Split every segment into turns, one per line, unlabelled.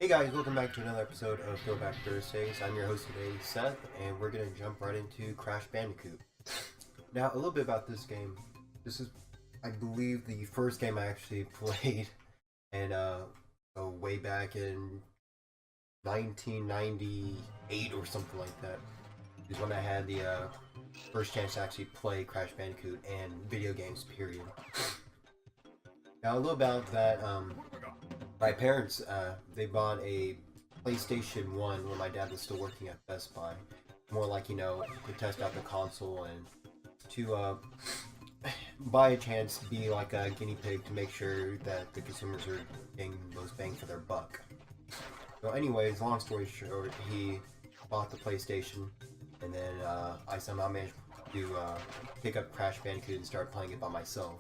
Hey guys, welcome back to another episode of Throwback Thursdays. I'm your host today, Seth, and we're going to jump right into Crash Bandicoot. Now, a little bit about this game. This is, I believe, the first game I actually played, and way back in 1998 or something like that, is when I had the first chance to actually play Crash Bandicoot and video games, period. Now, a little about that, my parents, they bought a PlayStation 1 when my dad was still working at Best Buy. More like, to test out the console and to buy a chance to be like a guinea pig to make sure that the consumers are getting the most bang for their buck. So anyways, long story short, he bought the PlayStation, and then I somehow managed to pick up Crash Bandicoot and start playing it by myself.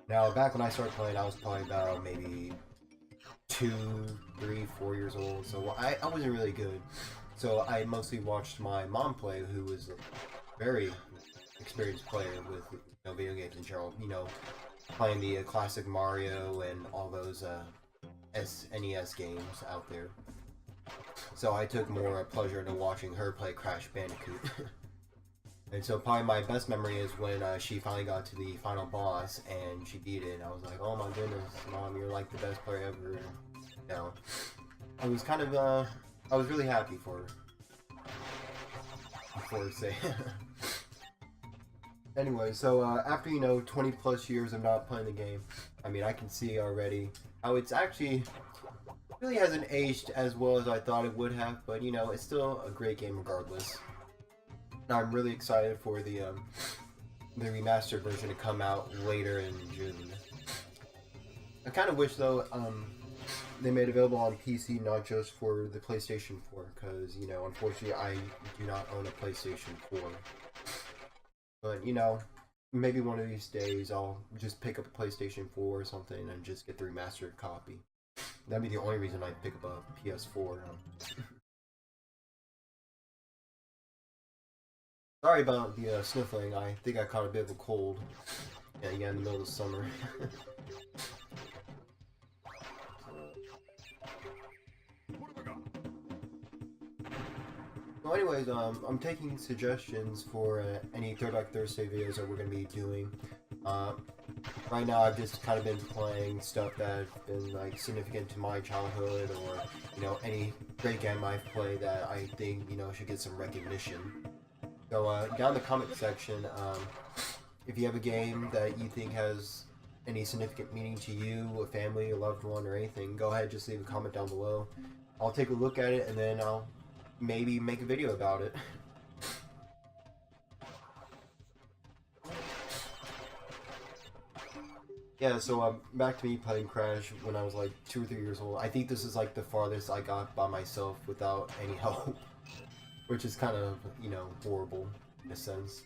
Now, back when I started playing, I was probably about maybe 2, 3, 4 years old, so I wasn't really good. So I mostly watched my mom play, who was a very experienced player with video games in general. Playing the classic Mario and all those SNES games out there. So I took more pleasure into watching her play Crash Bandicoot. And so probably my best memory is when she finally got to the final boss and she beat it. And I was like, oh my goodness, Mom, you're like the best player ever. I was kind of, I was really happy for her. Before say. Anyway, so after, 20 plus years of not playing the game, I mean, I can see already how it's actually really hasn't aged as well as I thought it would have, but it's still a great game regardless. Now I'm really excited for the remastered version to come out later in June. I kind of wish though they made it available on PC, not just for the PlayStation 4, because unfortunately I do not own a PlayStation 4. But maybe one of these days I'll just pick up a PlayStation 4 or something and just get the remastered copy. That'd be the only reason I'd pick up a PS4. Sorry about the sniffling. I think I caught a bit of a cold. Yeah, in the middle of the summer. So anyways, I'm taking suggestions for any Throwback Thursday videos that we're going to be doing. Right now I've just kind of been playing stuff that's been like significant to my childhood, or any great game I've played that I think should get some recognition. So down in the comment section, if you have a game that you think has any significant meaning to you, a family, a loved one, or anything, go ahead, just leave a comment down below. I'll take a look at it and then I'll maybe make a video about it. Yeah, so back to me playing Crash when I was like 2 or 3 years old. I think this is like the farthest I got by myself without any help. Which is kind of, horrible in a sense.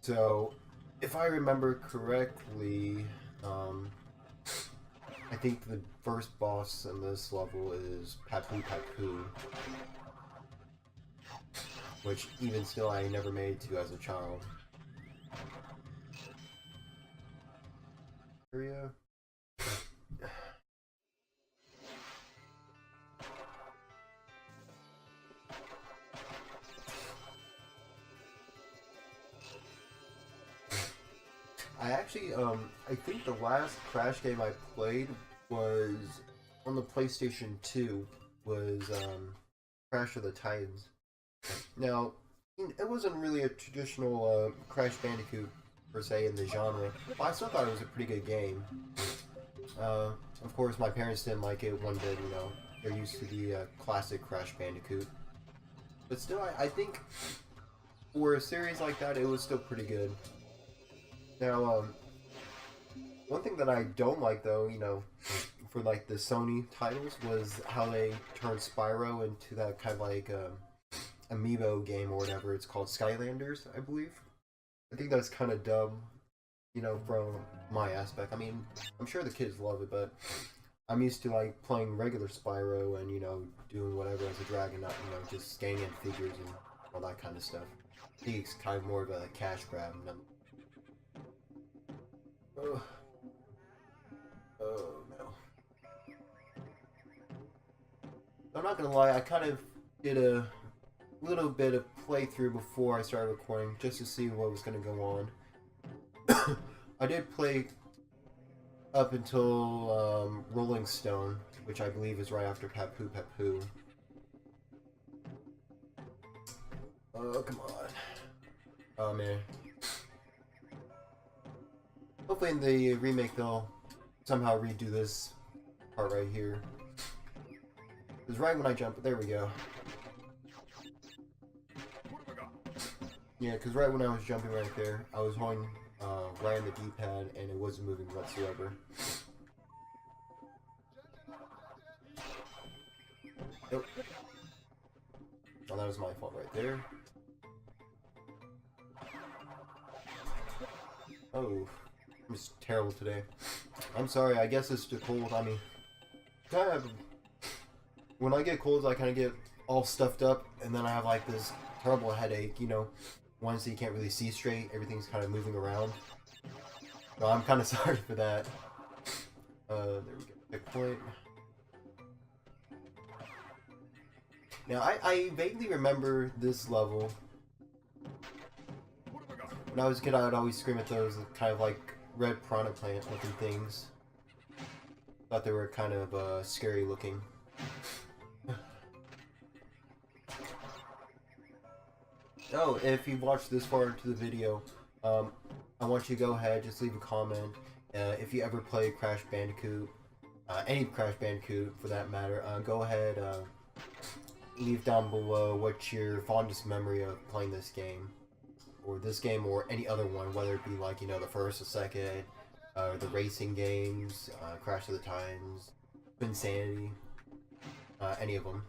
So, if I remember correctly, I think the first boss in this level is Papu Papu. Which, even still, I never made to as a child. Area. I actually, I think the last Crash game I played was on the PlayStation 2, was, Crash of the Titans. Now, it wasn't really a traditional, Crash Bandicoot, per se, in the genre, but I still thought it was a pretty good game. Of course, my parents didn't like it one bit, they're used to the, classic Crash Bandicoot. But still, I think, for a series like that, it was still pretty good. Now, one thing that I don't like though, for like the Sony titles, was how they turned Spyro into that kind of like amiibo game or whatever it's called, Skylanders, I believe. I think that's kind of dumb, from my aspect. I mean, I'm sure the kids love it, but I'm used to like playing regular Spyro and doing whatever as a dragon, not just scanning figures and all that kind of stuff. I think it's kind of more of a cash grab. Ugh. I'm not gonna lie, I kind of did a little bit of playthrough before I started recording, just to see what was gonna go on. I did play up until Rolling Stone, which I believe is right after Papu Papu. Oh, come on. Oh, man. Hopefully in the remake they'll somehow redo this part right here. Because right when I jump, there we go. Yeah, because right when I was jumping right there, I was holding right on the D-pad and it wasn't moving whatsoever. Nope. Oh, that was my fault right there. Oh, I'm just terrible today. I'm sorry, I guess it's too cold. I mean, kind of, when I get colds, I kind of get all stuffed up, and then I have like this terrible headache, you know, once you can't really see straight, everything's kind of moving around. So I'm kind of sorry for that. There we go, checkpoint. Now, I vaguely remember this level. When I was a kid, I would always scream at those kind of like red piranha plant looking things. Thought they were kind of scary looking. Oh, if you've watched this far into the video, I want you to go ahead, just leave a comment. If you ever play Crash Bandicoot, any Crash Bandicoot for that matter, go ahead, leave down below what's your fondest memory of playing this game. Or this game, or any other one, whether it be like, you know, the first or second, the racing games, Crash of the Times, Insanity, any of them.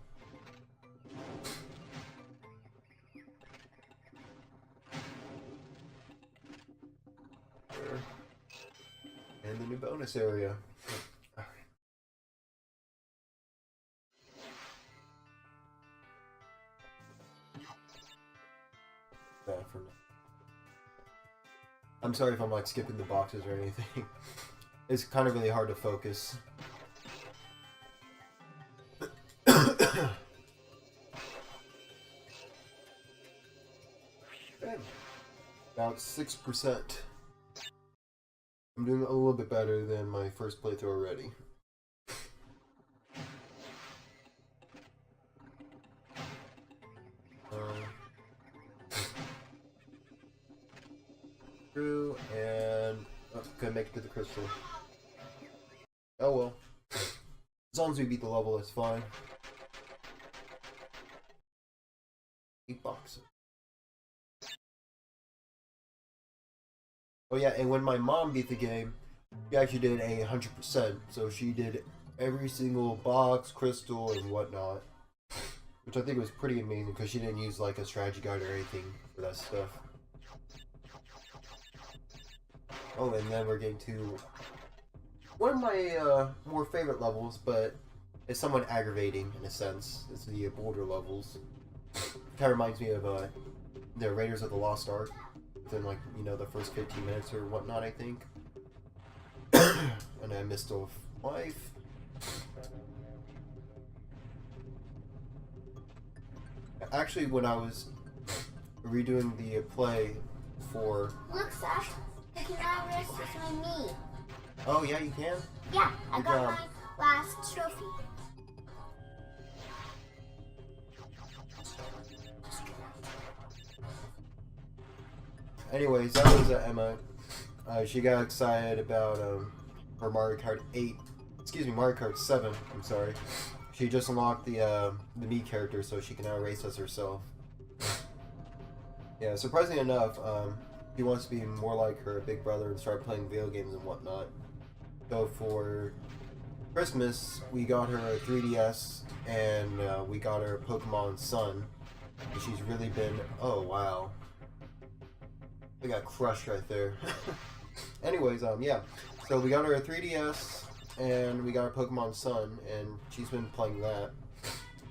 And the new bonus area. Bad for me. I'm sorry if I'm like skipping the boxes or anything. It's kind of really hard to focus. Okay. About 6%. I'm doing a little bit better than my first playthrough already. And couldn't make it to the crystal. Oh well. As long as we beat the level, it's fine. 8 boxes. Oh yeah, and when my mom beat the game, she actually did 100%. So she did every single box, crystal, and whatnot. Which I think was pretty amazing because she didn't use like a strategy guide or anything for that stuff. Oh, and then we're getting to one of my more favorite levels, but it's somewhat aggravating in a sense. It's the boulder levels. Kind of reminds me of the Raiders of the Lost Ark. Within like, you know, the first 15 minutes or whatnot, I think. And I missed a life. Actually, when I was redoing the play for...
Look, Seth. I can now rest with my knee.
Oh, yeah, you can?
Yeah, I got my last trophy.
Anyways, that was Emma. She got excited about her Mario Kart 8. Excuse me, Mario Kart 7. I'm sorry. She just unlocked the Mii character, so she can now race as herself. Yeah, surprisingly enough, she wants to be more like her big brother and start playing video games and whatnot. So for Christmas, we got her a 3DS and we got her Pokemon Sun. And she's really been... Oh, wow. I got crushed right there. Anyways, yeah. So we got her a 3DS and we got her Pokemon Sun and she's been playing that.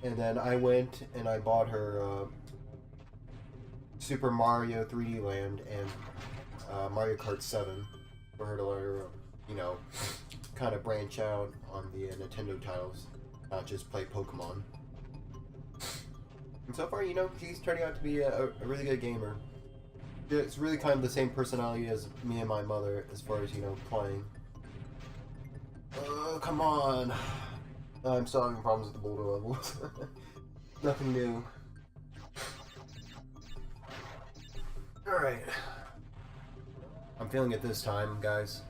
And then I went and I bought her Super Mario 3D Land and Mario Kart 7 for her to let her, you know, kind of branch out on the Nintendo titles, not just play Pokemon. And so far, you know, she's turning out to be a really good gamer. It's really kind of the same personality as me and my mother as far as, you know, playing. Come on. I'm still having problems with the boulder levels. Nothing new. Alright. I'm feeling it this time, guys.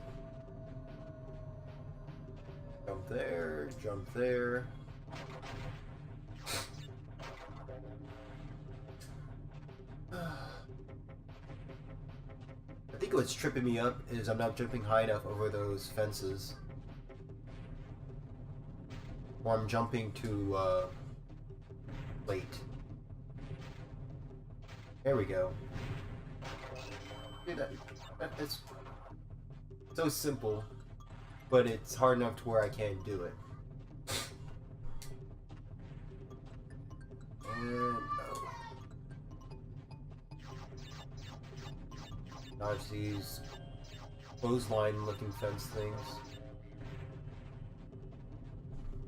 Jump there, jump there. I think what's tripping me up is I'm not jumping high enough over those fences. Or I'm jumping too late. There we go. Dude, that's so simple, but it's hard enough to where I can't do it. And no. Dodge these clothesline-looking fence things.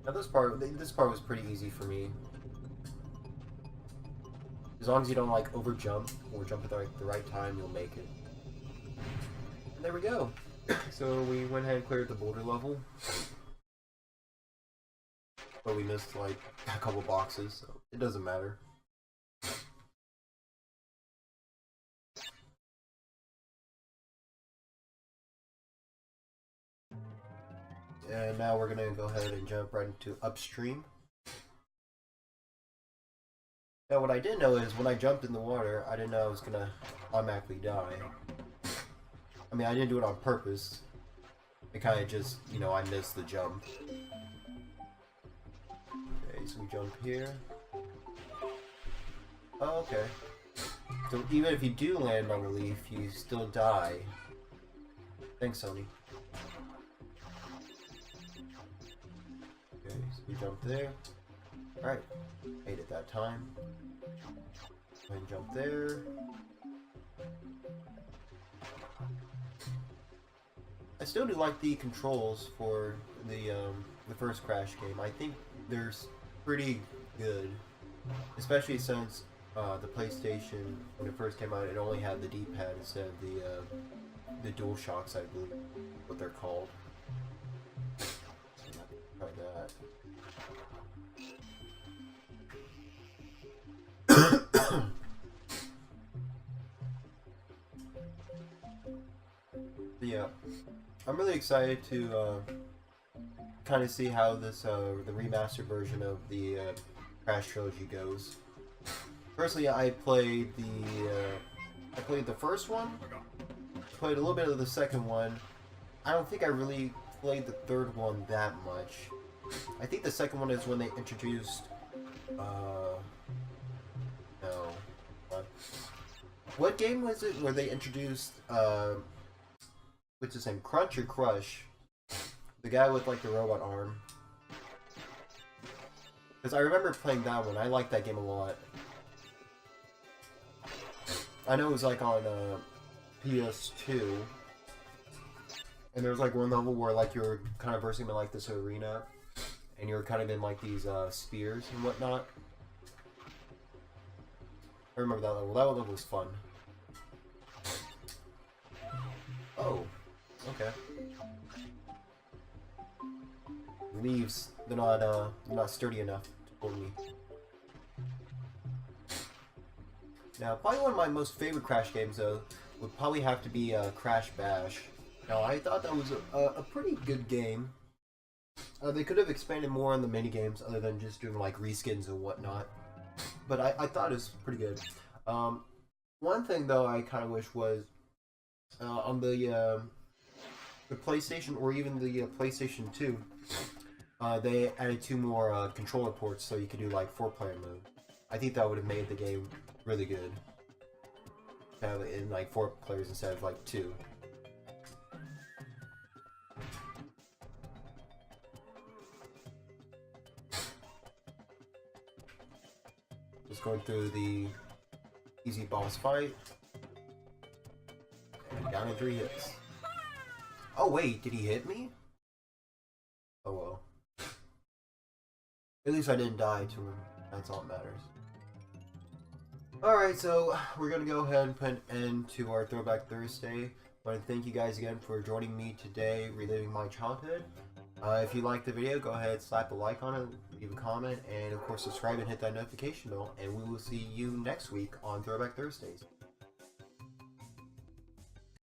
Now this part was pretty easy for me. As long as you don't like over jump or jump at the right time, you'll make it. And there we go. So we went ahead and cleared the boulder level, but we missed like a couple boxes, so it doesn't matter. And now we're gonna go ahead and jump right into Upstream. Now what I didn't know is when I jumped in the water, I didn't know I was gonna automatically die. I mean, I didn't do it on purpose. It kind of just, you know, I missed the jump. Okay, so we jump here. Oh, okay. So even if you do land on the leaf, you still die. Thanks, Sony. Okay, so we jump there. Alright, made it that time. Go ahead and jump there. I still do like the controls for the first Crash game. I think they're pretty good, especially since the PlayStation, when it first came out, it only had the D-pad instead of the DualShocks, I believe, what they're called. So try that. Yeah, I'm really excited to kind of see how this the remastered version of the Crash trilogy goes. Personally, I played the first one, played a little bit of the second one. I don't think I really played the third one that much. I think the second one is when they introduced no, what game was it where they introduced what's his name, Crunch or Crush? The guy with like the robot arm. Because I remember playing that one. I liked that game a lot. I know it was like on PS2. And there was like one level where like you were kind of bursting in like this arena. And you were kind of in like these spheres and whatnot. I remember that level. That level was fun. Oh. Okay. Leaves, they're not sturdy enough to pull me. Now, probably one of my most favorite Crash games, though, would probably have to be Crash Bash. Now, I thought that was a pretty good game. They could have expanded more on the mini games, other than just doing like reskins and whatnot. But I thought it was pretty good. One thing though, I kind of wish was on the PlayStation or even the PlayStation 2, they added 2 more controller ports so you could do like 4-player mode. I think that would have made the game really good. Have it in like 4 players instead of like 2. Just going through the easy boss fight. And down in 3 hits. Oh wait, did he hit me? Oh well. At least I didn't die to him. That's all that matters. Alright, so we're going to go ahead and put an end to our Throwback Thursday. I want to thank you guys again for joining me today, reliving my childhood. If you liked the video, go ahead, slap a like on it, leave a comment, and of course subscribe and hit that notification bell. And we will see you next week on Throwback Thursdays.